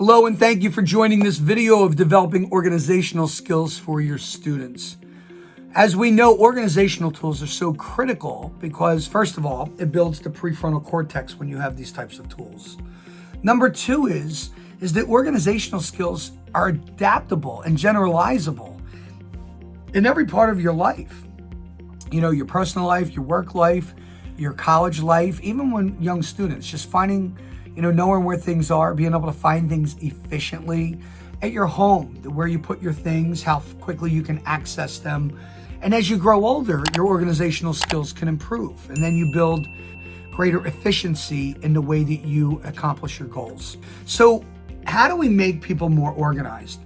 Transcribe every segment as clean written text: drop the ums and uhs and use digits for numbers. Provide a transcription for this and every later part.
Hello, and thank you for joining this video of developing organizational skills for your students. As we know, organizational tools are so critical because, first of all, it builds the prefrontal cortex when you have these types of tools. Number two is that organizational skills are adaptable and generalizable in every part of your life. You know, your personal life, your work life, your college life, even when young students, just finding, knowing where things are, being able to find things efficiently at your home, where you put your things, how quickly you can access them. And as you grow older, your organizational skills can improve. And then you build greater efficiency in the way that you accomplish your goals. So how do we make people more organized?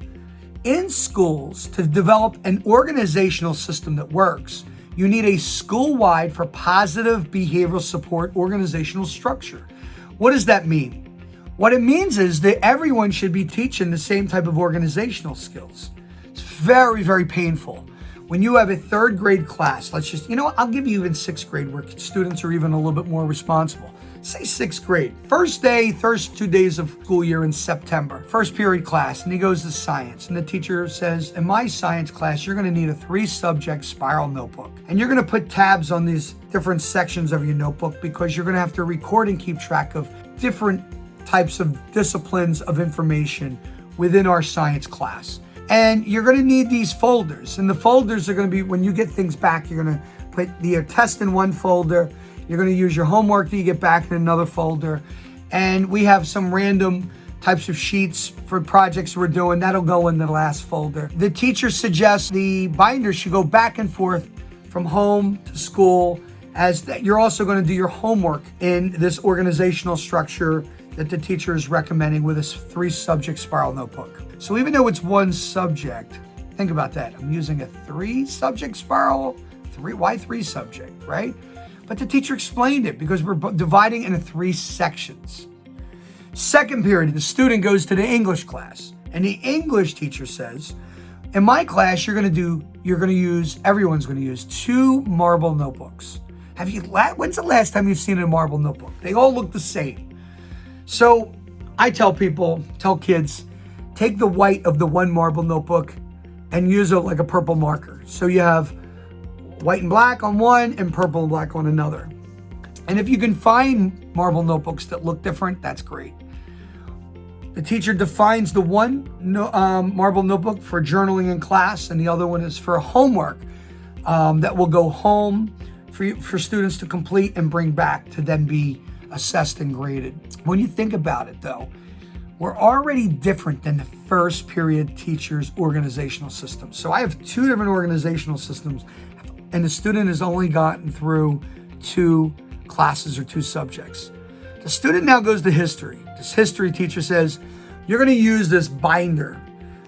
In schools, to develop an organizational system that works, you need a school-wide for positive behavioral support organizational structure. What does that mean? What it means is that everyone should be teaching the same type of organizational skills. It's very, very painful. When you have a third grade class, I'll give you even sixth grade where students are even a little bit more responsible. Say sixth grade, first 2 days of school year in September, first period class, and he goes to science. And the teacher says, in my science class, you're gonna need a 3-subject spiral notebook. And you're gonna put tabs on these different sections of your notebook because you're gonna have to record and keep track of different types of disciplines of information within our science class. And you're gonna need these folders. And the folders are gonna be, when you get things back, you're gonna put your test in one folder. You're gonna use your homework that you get back in another folder. And we have some random types of sheets for projects we're doing. That'll go in the last folder. The teacher suggests the binder should go back and forth from home to school, as that you're also gonna do your homework in this organizational structure that the teacher is recommending with this 3-subject spiral notebook. So even though it's one subject, think about that. I'm using a 3-subject spiral. Why 3-subject, right? But the teacher explained it because we're dividing into 3 sections. Second period, the student goes to the English class, and the English teacher says, in my class, everyone's gonna use 2 marble notebooks. When's the last time you've seen a marble notebook? They all look the same. So I tell kids, take the white of the one marble notebook and use it like a purple marker. So you have white and black on one and purple and black on another. And if you can find marble notebooks that look different, that's great. The teacher defines the one marble notebook for journaling in class, and the other one is for homework that will go home for students to complete and bring back to then be assessed and graded. When you think about it though, we're already different than the first period teacher's organizational system. So I have 2 different organizational systems, and the student has only gotten through 2 classes or 2 subjects. The student now goes to history. This history teacher says, you're gonna use this binder.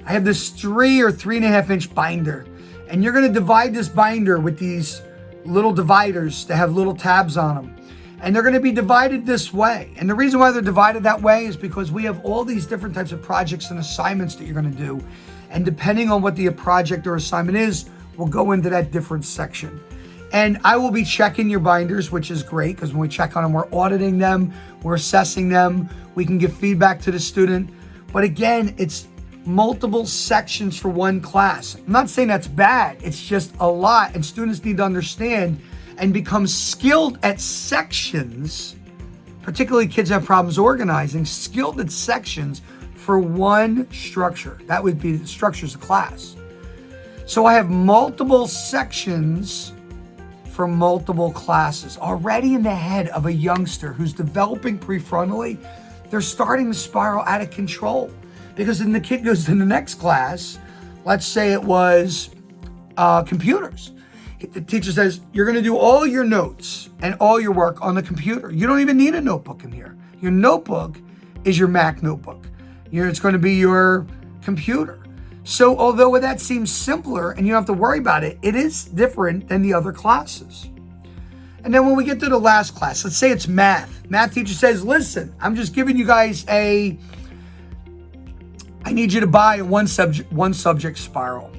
I have this 3 or 3.5 inch binder, and you're gonna divide this binder with these little dividers that have little tabs on them. And they're gonna be divided this way. And the reason why they're divided that way is because we have all these different types of projects and assignments that you're gonna do. And depending on what the project or assignment is, we'll go into that different section. And I will be checking your binders, which is great, because when we check on them, we're auditing them, we're assessing them, we can give feedback to the student. But again, it's multiple sections for one class. I'm not saying that's bad, it's just a lot, and students need to understand and become skilled at sections, particularly kids have problems organizing, skilled at sections for one structure. That would be the structures of class. So I have multiple sections for multiple classes. Already in the head of a youngster who's developing prefrontally, they're starting to spiral out of control. Because then the kid goes to the next class, let's say it was computers. The teacher says, you're gonna do all your notes and all your work on the computer. You don't even need a notebook in here. Your notebook is your Mac notebook. It's gonna be your computer. So although that seems simpler and you don't have to worry about it, it is different than the other classes. And then when we get to the last class, let's say it's math. Math teacher says, listen, I'm just giving you guys I need you to buy one subject spiral.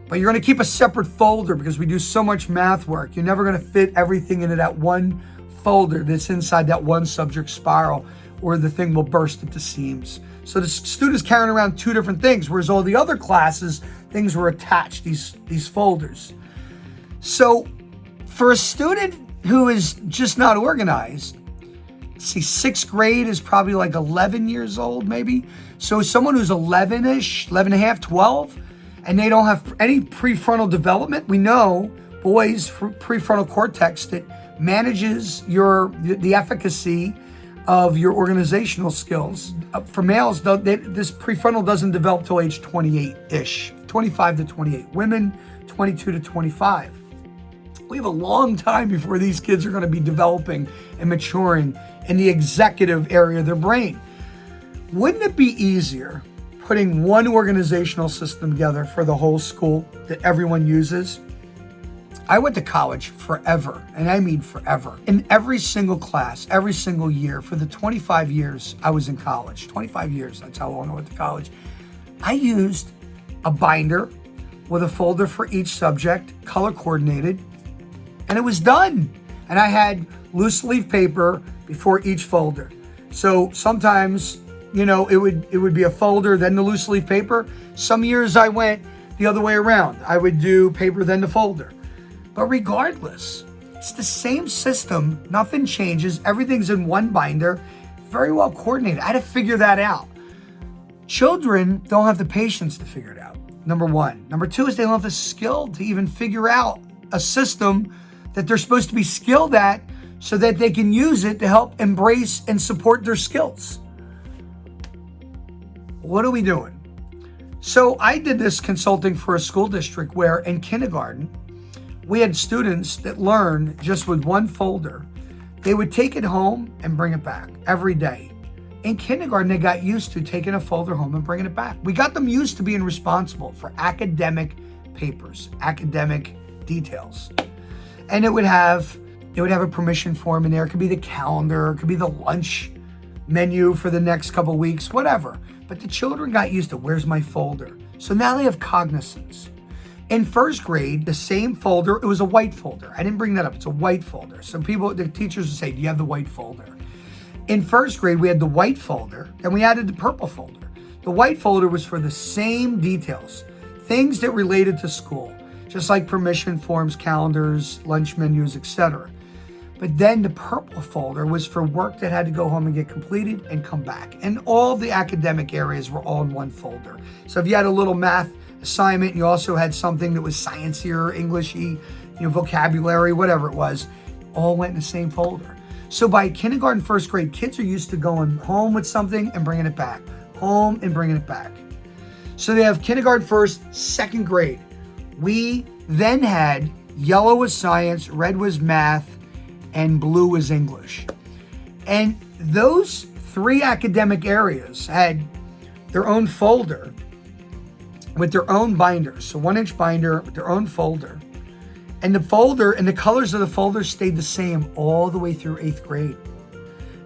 But you're gonna keep a separate folder because we do so much math work. You're never gonna fit everything into that one folder that's inside that one subject spiral. or the thing will burst at the seams. So the students carrying around two different things, whereas all the other classes, things were attached, these folders. So for a student who is just not organized, see, sixth grade is probably like 11 years old, maybe. So someone who's 11-ish, 11 and a half, 12, and they don't have any prefrontal development. We know boys' prefrontal cortex that manages the efficacy of your organizational skills. For males, this prefrontal doesn't develop till age 28-ish, 25 to 28. Women, 22 to 25. We have a long time before these kids are going to be developing and maturing in the executive area of their brain. Wouldn't it be easier putting one organizational system together for the whole school that everyone uses? I went to college forever, and I mean forever. In every single class, every single year, for the 25 years I was in college, 25 years, that's how long I went to college, I used a binder with a folder for each subject, color coordinated, and it was done. And I had loose leaf paper before each folder. So sometimes, it would be a folder, then the loose leaf paper. Some years I went the other way around. I would do paper, then the folder. But regardless, it's the same system. Nothing changes. Everything's in one binder. Very well coordinated. I had to figure that out. Children don't have the patience to figure it out, number one. Number two is they don't have the skill to even figure out a system that they're supposed to be skilled at so that they can use it to help embrace and support their skills. What are we doing? So I did this consulting for a school district where in kindergarten, we had students that learned just with one folder. They would take it home and bring it back every day. In kindergarten, they got used to taking a folder home and bringing it back. We got them used to being responsible for academic papers, academic details. And it would have a permission form in there. It could be the calendar, it could be the lunch menu for the next couple weeks, whatever. But the children got used to, where's my folder? So now they have cognizance. In first grade, the same folder, it was a white folder. I didn't bring that up, it's a white folder. So the teachers would say, do you have the white folder? In first grade, we had the white folder, and we added the purple folder. The white folder was for the same details, things that related to school, just like permission forms, calendars, lunch menus, etc. But then the purple folder was for work that had to go home and get completed and come back. And all the academic areas were all in one folder. So if you had a little math assignment, you also had something that was sciencey or Englishy, vocabulary, whatever it was, all went in the same folder. So by kindergarten, first grade, kids are used to going home with something and bringing it back, home and bringing it back. So they have kindergarten, first, second grade. We then had yellow was science, red was math, and blue was English. And those three academic areas had their own folder with their own binders. So 1-inch binder with their own folder. And the folder and the colors of the folder stayed the same all the way through 8th grade.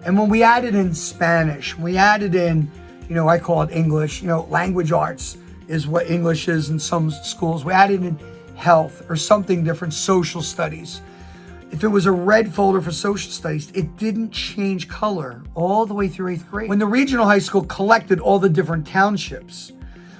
And when we added in Spanish, we added in, I call it English, language arts is what English is in some schools. We added in health or something different, social studies. If it was a red folder for social studies, it didn't change color all the way through 8th grade. When the regional high school collected all the different townships,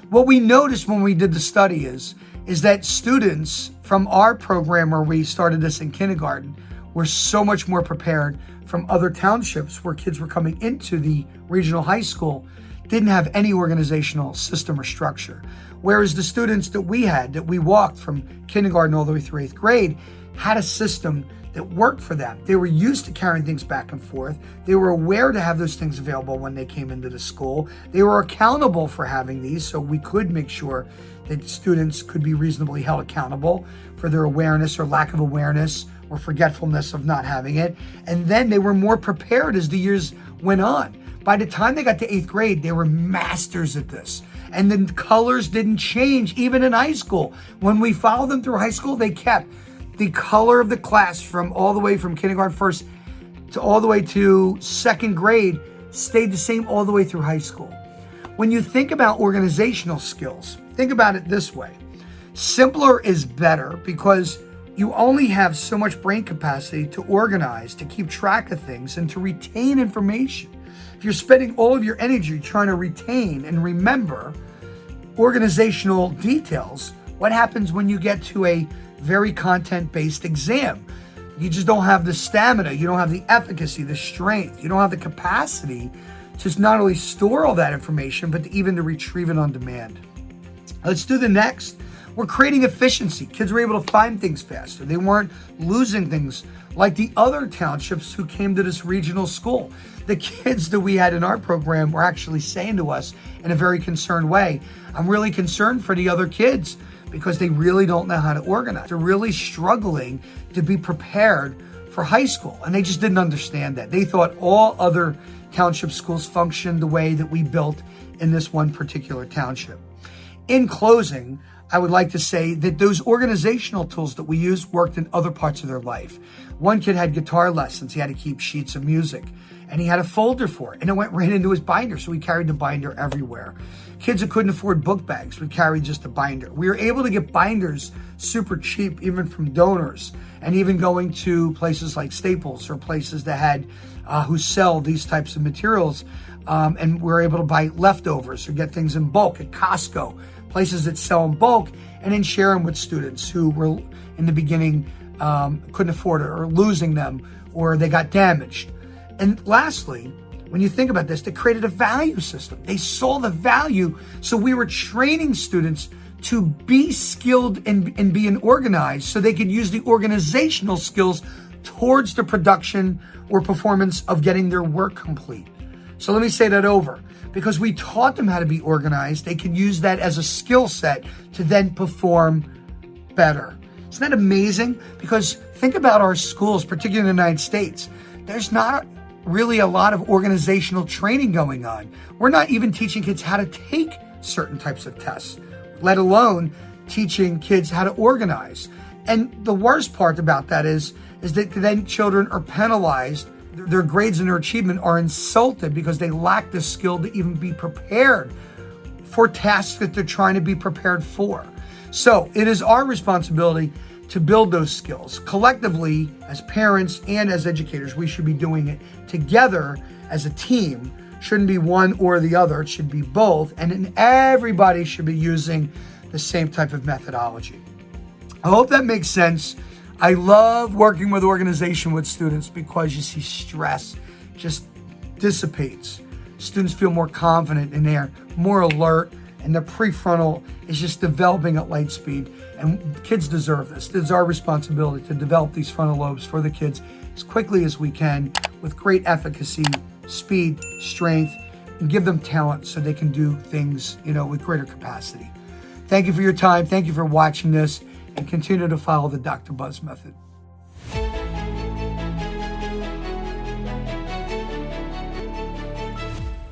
what we noticed when we did the study is that students from our program where we started this in kindergarten were so much more prepared from other townships where kids were coming into the regional high school, didn't have any organizational system or structure. Whereas the students that we walked from kindergarten all the way through 8th grade, had a system that worked for them. They were used to carrying things back and forth. They were aware to have those things available when they came into the school. They were accountable for having these, so we could make sure that students could be reasonably held accountable for their awareness or lack of awareness or forgetfulness of not having it. And then they were more prepared as the years went on. By the time they got to 8th grade, they were masters at this. And the colors didn't change even in high school. When we followed them through high school, they kept the color of the class from all the way from kindergarten first to all the way to 2nd grade stayed the same all the way through high school. When you think about organizational skills, think about it this way. Simpler is better because You only have so much brain capacity to organize, to keep track of things, and to retain information. If you're spending all of your energy trying to retain and remember organizational details, what happens when you get to a very content-based exam? You just don't have the stamina, you don't have the efficacy, the strength, you don't have the capacity to not only store all that information, but even to retrieve it on demand. Let's do the next. We're creating efficiency. Kids were able to find things faster. They weren't losing things like the other townships who came to this regional school. The kids that we had in our program were actually saying to us in a very concerned way, I'm really concerned for the other kids because they really don't know how to organize. They're really struggling to be prepared for high school. And they just didn't understand that. They thought all other township schools functioned the way that we built in this one particular township. In closing, I would like to say that those organizational tools that we used worked in other parts of their life. One kid had guitar lessons. He had to keep sheets of music, and he had a folder for it, and it went right into his binder, so we carried the binder everywhere. Kids who couldn't afford book bags would carry just a binder. We were able to get binders super cheap, even from donors, and even going to places like Staples or places that had who sell these types of materials, and we're able to buy leftovers or get things in bulk at Costco, places that sell in bulk, and then share them with students who were in the beginning couldn't afford it or losing them or they got damaged. And lastly, when you think about this, they created a value system. They saw the value, so we were training students to be skilled and being organized so they could use the organizational skills towards the production or performance of getting their work complete. So let me say that over. Because we taught them how to be organized, they could use that as a skill set to then perform better. Isn't that amazing? Because think about our schools, particularly in the United States. There's not really a lot of organizational training going on. We're not even teaching kids how to take certain types of tests, let alone teaching kids how to organize. And the worst part about that is that then children are penalized. Their grades and their achievement are insulted because they lack the skill to even be prepared for tasks that they're trying to be prepared for. So it is our responsibility to build those skills. Collectively, as parents and as educators, we should be doing it together as a team. Shouldn't be one or the other, it should be both. And then everybody should be using the same type of methodology. I hope that makes sense. I love working with organization with students because you see stress just dissipates. Students feel more confident and they're more alert, and the prefrontal is just developing at light speed. And kids deserve this. It's our responsibility to develop these frontal lobes for the kids as quickly as we can with great efficacy, speed, strength, and give them talent so they can do things, with greater capacity. Thank you for your time. Thank you for watching this. And continue to follow the Dr. Buzz method.